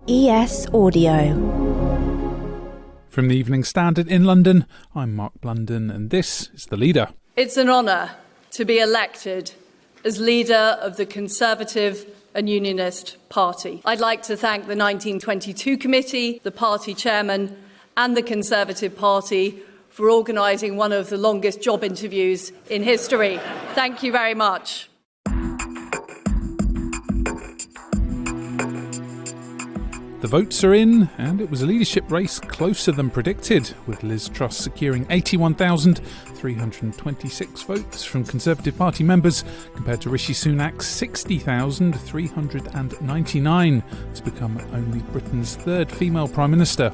ES Audio. From the Evening Standard in London, I'm Mark Blunden and this is The Leader. It's an honour to be elected as leader of the Conservative and Unionist Party. I'd like to thank the 1922 committee, the party chairman and the Conservative Party for organising one of the longest job interviews in history. Thank you very much. The votes are in, and it was a leadership race closer than predicted, with Liz Truss securing 81,326 votes from Conservative Party members, compared to Rishi Sunak's 60,399, to become only Britain's third female Prime Minister.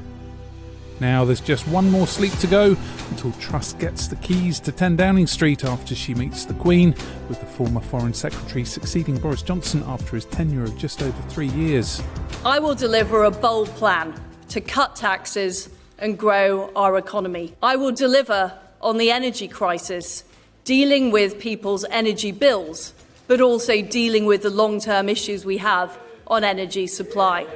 Now there's just one more sleep to go until Truss gets the keys to 10 Downing Street after she meets the Queen, with the former Foreign Secretary succeeding Boris Johnson after his tenure of just over 3 years. I will deliver a bold plan to cut taxes and grow our economy. I will deliver on the energy crisis, dealing with people's energy bills, but also dealing with the long-term issues we have on energy supply.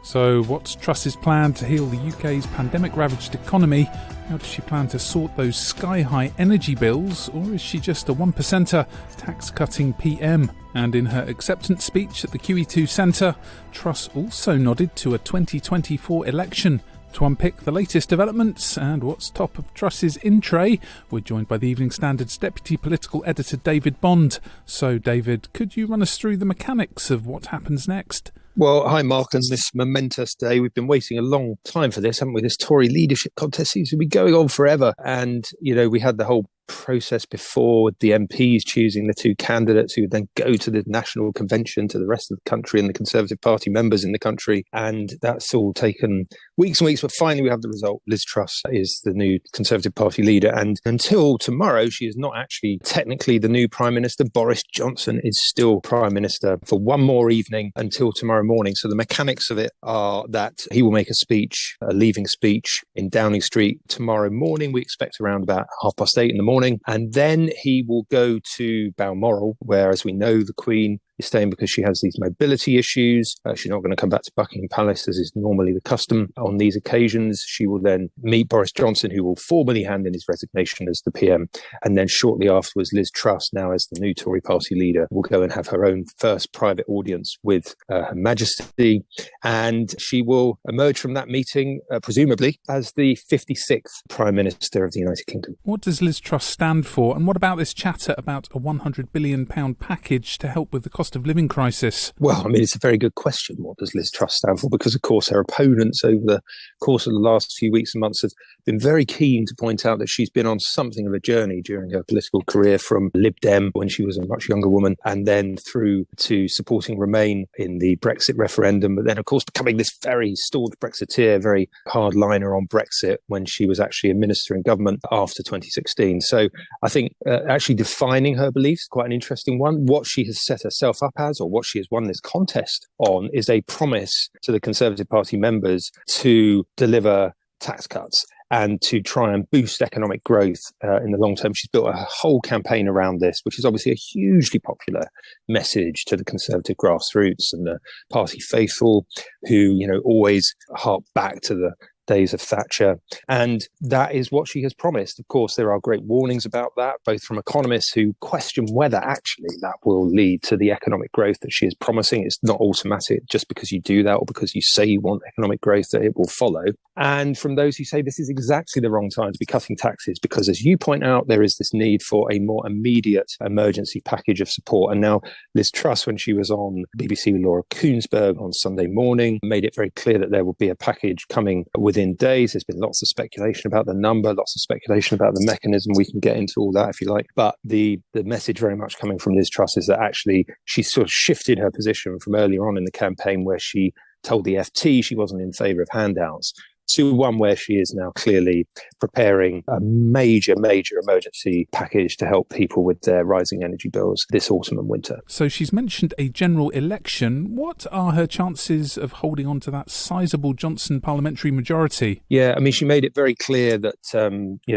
So what's Truss's plan to heal the UK's pandemic-ravaged economy? How does she plan to sort those sky-high energy bills? Or is she just a one-percenter tax-cutting PM? And in her acceptance speech at the QE2 Centre, Truss also nodded to a 2024 election. To unpick the latest developments and what's top of Truss's in tray, we're joined by the Evening Standard's Deputy Political Editor David Bond. So David, could you run us through the mechanics of what happens next? Well, hi, Mark, and this momentous day. We've been waiting a long time for this, haven't we? This Tory leadership contest seems to be going on forever. And, you know, we had the whole process before, with the MPs choosing the two candidates who would then go to the national convention to the rest of the country and the Conservative Party members in the country. And that's all taken weeks and weeks. But finally, we have the result. Liz Truss is the new Conservative Party leader. And until tomorrow, she is not actually technically the new Prime Minister. Boris Johnson is still Prime Minister for one more evening until tomorrow morning. So the mechanics of it are that he will make a speech, a leaving speech in Downing Street tomorrow morning. We expect around about 8:30 in the morning. And then he will go to Balmoral, where, as we know, the Queen is staying because she has these mobility issues. She's not going to come back to Buckingham Palace, as is normally the custom on these occasions. She will then meet Boris Johnson, who will formally hand in his resignation as the PM. And then shortly afterwards, Liz Truss, now as the new Tory party leader, will go and have her own first private audience with Her Majesty. And she will emerge from that meeting, presumably, as the 56th Prime Minister of the United Kingdom. What does Liz Truss stand for? And what about this chatter about a £100 billion package to help with the cost of living crisis? Well, I mean, it's a very good question. What does Liz Truss stand for? Because, of course, her opponents over the course of the last few weeks and months have been very keen to point out that she's been on something of a journey during her political career, from Lib Dem when she was a much younger woman, and then through to supporting Remain in the Brexit referendum, but then, of course, becoming this very staunch Brexiteer, very hardliner on Brexit when she was actually a minister in government after 2016. So I think actually defining her beliefs is quite an interesting one. What she has set herself up as, or what she has won this contest on, is a promise to the Conservative Party members to deliver tax cuts and to try and boost economic growth in the long term. She's built a whole campaign around this, which is obviously a hugely popular message to the Conservative grassroots and the party faithful, who, you know, always hark back to the days of Thatcher. And that is what she has promised. Of course, there are great warnings about that, both from economists who question whether actually that will lead to the economic growth that she is promising. It's not automatic just because you do that or because you say you want economic growth that it will follow. And from those who say this is exactly the wrong time to be cutting taxes, because, as you point out, there is this need for a more immediate emergency package of support. And now Liz Truss, when she was on BBC with Laura Kuenssberg on Sunday morning, made it very clear that there will be a package coming within days. There's been lots of speculation about the number, lots of speculation about the mechanism. We can get into all that if you like. But the message very much coming from Liz Truss is that actually she sort of shifted her position from earlier on in the campaign, where she told the FT she wasn't in favour of handouts, to one where she is now clearly preparing a major emergency package to help people with their rising energy bills this autumn and winter. So she's mentioned a general election. What are her chances of holding on to that sizable Johnson parliamentary majority? Yeah, I mean, she made it very clear that,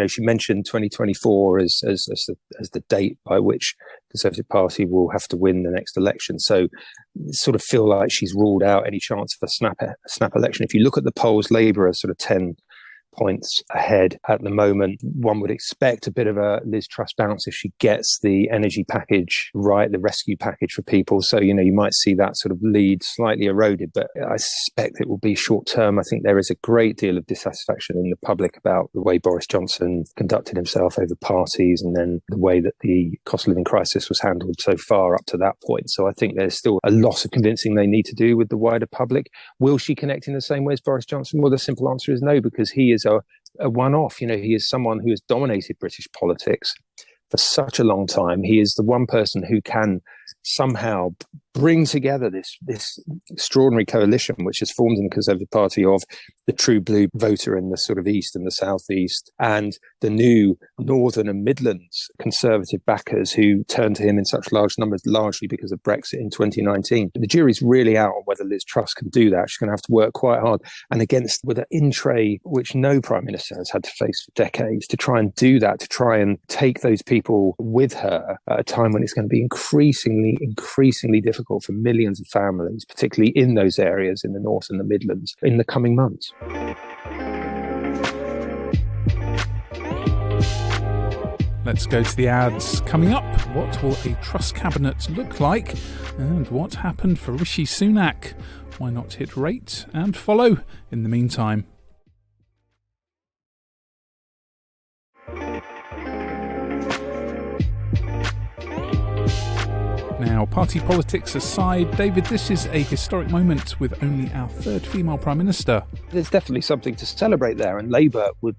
she mentioned 2024 as the date by which Conservative Party will have to win the next election. So sort of feel like she's ruled out any chance of a snap election. If you look at the polls, Labour are sort of 10 points ahead at the moment. One would expect a bit of a Liz Truss bounce if she gets the energy package right, the rescue package for people. So, you might see that sort of lead slightly eroded, but I suspect it will be short term. I think there is a great deal of dissatisfaction in the public about the way Boris Johnson conducted himself over parties and then the way that the cost of living crisis was handled so far up to that point. So I think there's still a lot of convincing they need to do with the wider public. Will she connect in the same way as Boris Johnson? Well, the simple answer is no, because he is a one-off. He is someone who has dominated British politics for such a long time. He is the one person who can somehow bring together this extraordinary coalition which is formed in the Conservative Party of the true blue voter in the sort of east and the southeast and the new northern and Midlands Conservative backers who turned to him in such large numbers, largely because of Brexit in 2019. The jury's really out on whether Liz Truss can do that. She's going to have to work quite hard and with an in-tray which no Prime Minister has had to face for decades, to try and do that, to try and take those people with her at a time when it's going to be increasingly difficult for millions of families, particularly in those areas in the North and the Midlands, in the coming months. Let's go to the ads. Coming up, what will a Truss cabinet look like? And what happened for Rishi Sunak? Why not hit rate and follow in the meantime? Now, party politics aside, David, this is a historic moment with only our third female Prime Minister. There's definitely something to celebrate there, and Labour would,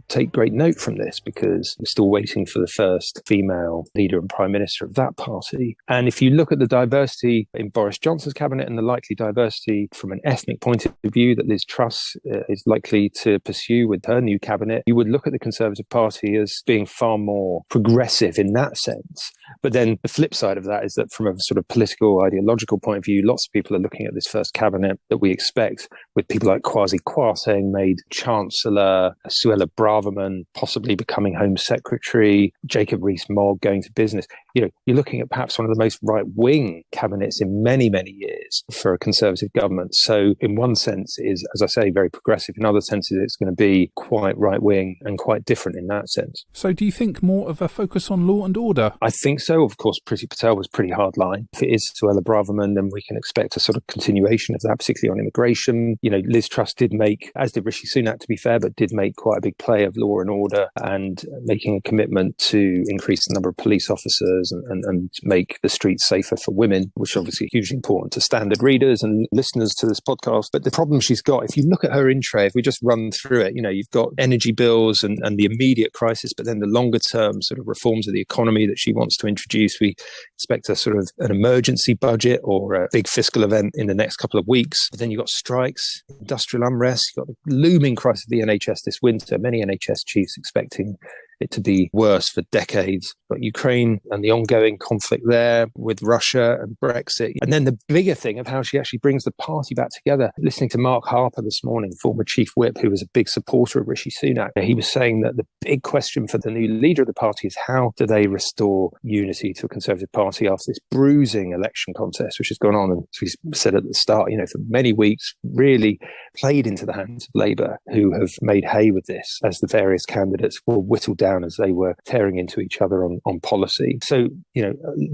take great note from this because we're still waiting for the first female leader and Prime Minister of that party. And if you look at the diversity in Boris Johnson's cabinet and the likely diversity from an ethnic point of view that Liz Truss is likely to pursue with her new cabinet, you would look at the Conservative Party as being far more progressive in that sense. But then the flip side of that is that from a sort of political, ideological point of view, lots of people are looking at this first cabinet that we expect with people like Kwasi Kwarteng made Chancellor, Suella Braverman possibly becoming Home Secretary, Jacob Rees-Mogg going to business. You're looking at perhaps one of the most right-wing cabinets in many, many years for a Conservative government. So in one sense it is, as I say, very progressive. In other senses, it's going to be quite right-wing and quite different in that sense. So do you think more of a focus on law and order? I think so. Of course, Priti Patel was pretty hard line. If it is Suella Braverman, then we can expect a sort of continuation of that, particularly on immigration. Liz Truss did make, as did Rishi Sunak to be fair, but did make quite a big play of law and order and making a commitment to increase the number of police officers and make the streets safer for women, which is obviously hugely important to standard readers and listeners to this podcast. But the problem she's got, if you look at her in tray, if we just run through it, you've got energy bills and the immediate crisis, but then the longer term sort of reforms of the economy that she wants to introduce. We expect a sort of an emergency budget or a big fiscal event in the next couple of weeks. But then you've got strikes, industrial unrest, you've got the looming crisis of the NHS this winter, many NHS chiefs expecting it to be worse for decades. But Ukraine and the ongoing conflict there with Russia and Brexit. And then the bigger thing of how she actually brings the party back together. Listening to Mark Harper this morning, former chief whip, who was a big supporter of Rishi Sunak, he was saying that the big question for the new leader of the party is how do they restore unity to a Conservative Party after this bruising election contest, which has gone on, and as we said at the start, for many weeks, really played into the hands of Labour, who have made hay with this as the various candidates were whittled down as they were tearing into each other on policy. So,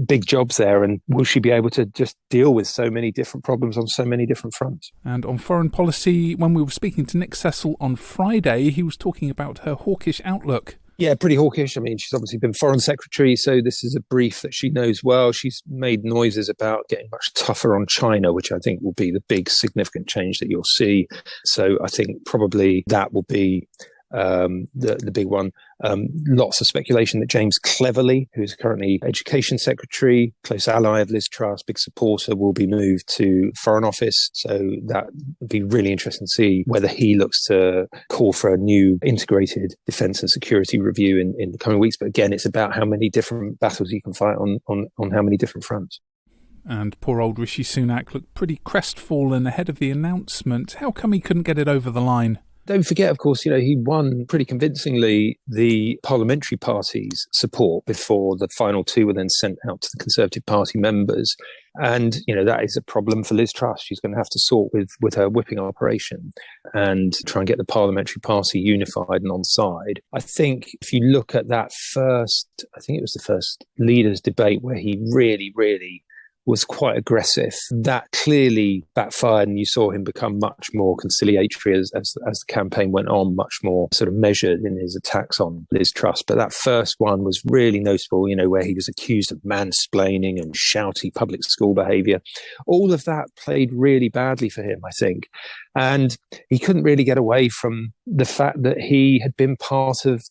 big jobs there. And will she be able to just deal with so many different problems on so many different fronts? And on foreign policy, when we were speaking to Nick Cecil on Friday, he was talking about her hawkish outlook. Yeah, pretty hawkish. I mean, she's obviously been foreign secretary, so this is a brief that she knows well. She's made noises about getting much tougher on China, which I think will be the big significant change that you'll see. So I think probably that will be the big one. Lots of speculation that James Cleverly, who's currently Education Secretary, close ally of Liz Truss, big supporter, will be moved to Foreign Office. So that would be really interesting to see whether he looks to call for a new integrated defence and security review in the coming weeks. But again, it's about how many different battles you can fight on how many different fronts. And poor old Rishi Sunak looked pretty crestfallen ahead of the announcement. How come he couldn't get it over the line? Don't forget, of course, he won pretty convincingly the parliamentary party's support before the final two were then sent out to the Conservative Party members. And, that is a problem for Liz Truss. She's going to have to sort with her whipping operation and try and get the parliamentary party unified and on side. I think if you look at that it was the first leaders' debate where he really, really was quite aggressive. That clearly backfired, and you saw him become much more conciliatory as the campaign went on, much more sort of measured in his attacks on Liz Truss. But that first one was really noticeable, where he was accused of mansplaining and shouty public school behaviour. All of that played really badly for him, I think. And he couldn't really get away from the fact that he had been part of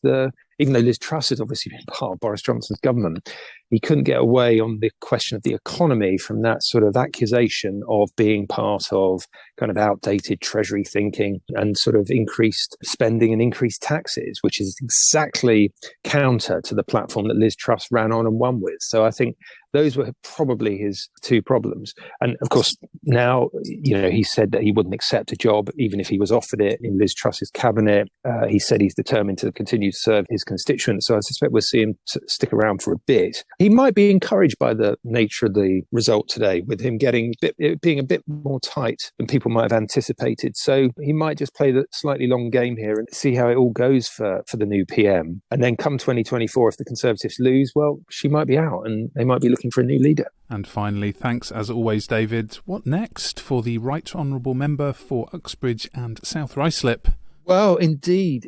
even though Liz Truss had obviously been part of Boris Johnson's government, he couldn't get away on the question of the economy from that sort of accusation of being part of kind of outdated Treasury thinking and sort of increased spending and increased taxes, which is exactly counter to the platform that Liz Truss ran on and won with. So I think those were probably his two problems. And of course, now, he said that he wouldn't accept a job, even if he was offered it in Liz Truss's cabinet. He said he's determined to continue to serve his constituents. So I suspect we'll see him stick around for a bit. He might be encouraged by the nature of the result today, with him being a bit more tight than people might have anticipated. So he might just play the slightly long game here and see how it all goes for the new PM. And then come 2024, if the Conservatives lose, well, she might be out and they might be looking for a new leader. And finally, thanks as always, David. What next for the Right Honourable Member for Uxbridge and South Ruislip? Well, indeed,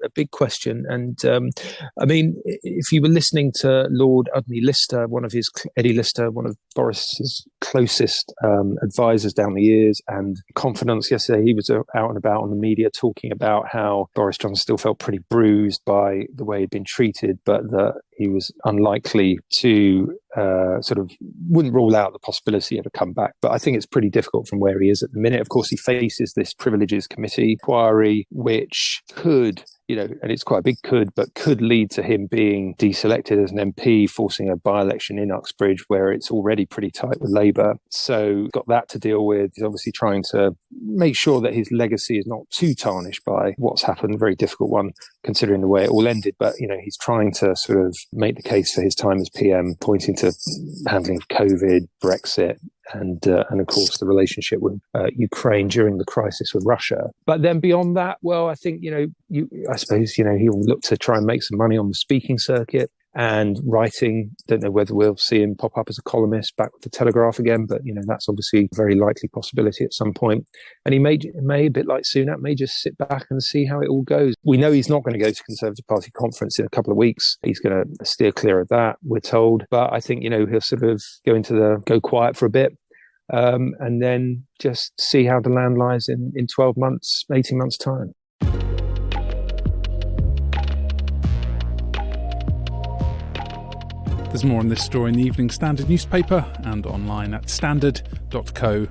a big question. And if you were listening to Lord Udney Lister, Eddie Lister, one of Boris's closest advisors down the years and confidants yesterday, he was out and about on the media talking about how Boris Johnson still felt pretty bruised by the way he'd been treated, but that he was unlikely to wouldn't rule out the possibility of a comeback. But I think it's pretty difficult from where he is at the minute. Of course, he faces this Privileges Committee inquiry, which could, and it's quite a big could lead to him being deselected as an MP, forcing a by-election in Uxbridge where it's already pretty tight with Labour. So got that to deal with. He's obviously trying to make sure that his legacy is not too tarnished by what's happened. Very difficult one considering the way it all ended. But, he's trying to sort of make the case for his time as PM, pointing to handling of COVID, Brexit, and of course the relationship with Ukraine during the crisis with Russia. But then beyond that, well, I think, I suppose, he'll look to try and make some money on the speaking circuit and writing. Don't know whether we'll see him pop up as a columnist back with the Telegraph again, but, that's obviously a very likely possibility at some point. And he may, a bit like Sunak, may just sit back and see how it all goes. We know he's not going to go to Conservative Party conference in a couple of weeks. He's going to steer clear of that, we're told. But I think, he'll sort of go quiet for a bit. And then just see how the land lies in 12 months, 18 months' time. There's more on this story in the Evening Standard newspaper and online at standard.co.uk.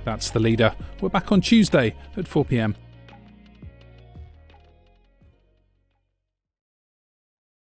That's The Leader. We're back on Tuesday at 4 p.m.